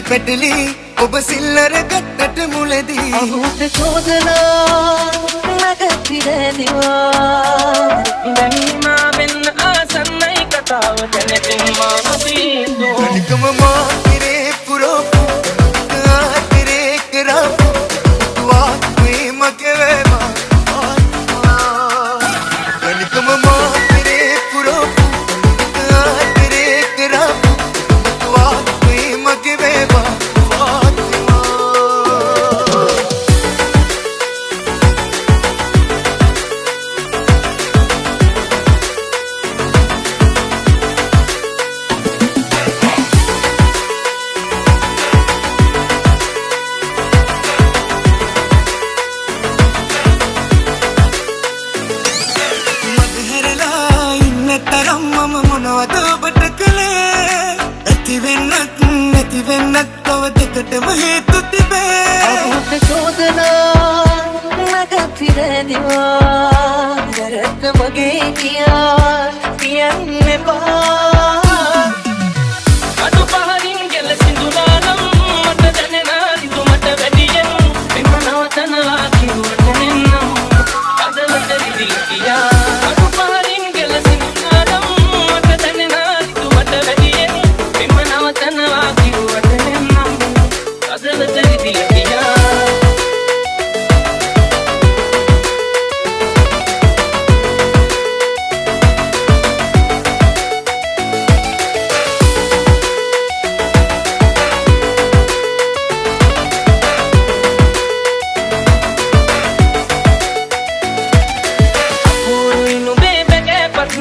පැටලි ඔබ සිල්ලර ගත්තට මුලදී අහුත චෝදනා නගතිරදිවා දැනීමා වෙන්න ආසන්නයි කතාව දැනටින් මානසීදෝ නිකම මා කිරේ පුරෝපු ආතිරේ කරපු තුවා වේ මගේ වේවා නිකම මා කිරේ පුරෝපු ආතිරේ කරපු තුවා වේ මගේ වේවා අහුත චෝදනා නගතිරදිවා දරත මගේ කියා කියන්න එපා අඩු පහරින් ගෙල සිඳුනානම් මට දැනෙනා රිතු මට වැඩියෙන් මෙම නවතනවා කිව්වට නෙන්නම් අදලට රිදිල කියා අඩු පහරින් ගෙල සිඳුනානම් මට දැනෙනා රිතු මට වැඩියෙන් මෙම නවතනවා කිව්වට නෙන්නම් අදලට රිදිල කියා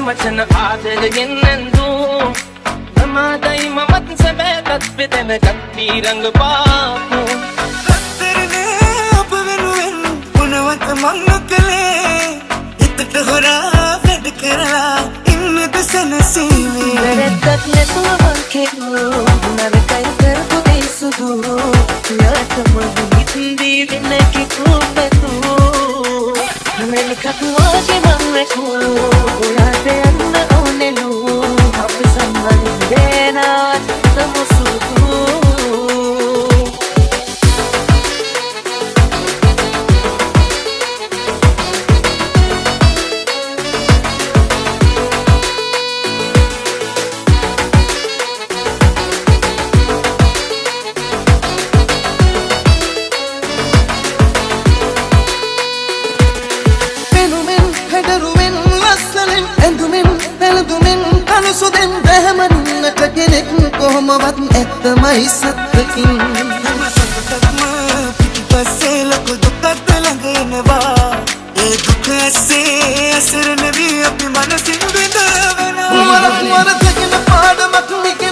වචන ආදරයෙන් නැන්දූ නමාදයි මමත් සැබෑටත් බෙදෙන කත්වී රඟ පාපු රත්තරනේ ඔබ වෙනුවෙන් මොනවත මං නොකළේ හිතට හොරා වැඩ කරලා ඉන්නද සැනසීමේ වැරැද්දක් නැතුව මං කෙරූ නරකයි කරපු දේ සුදු යාතම හිතදී වෙන කිකු පැතූ මෙලිකත් වාගේ මං රැකූ ඔයාට යන්න ඕනෙලු අප සම්බන්ධේනාත් තමුසුදු සුදෙන් බැහැමන්නට කෙනෙක් කොහොමවත් ඇත්තමයි සත්‍යකින් හැම සතුටක්ම පිටිපස්සේ ලොකු දුකක් ළඟ එනවා ඒ දුක ඇස්සේ අසරණ වී අපි මනසින් විඳවනවා වරදගෙන පාඩමක් නික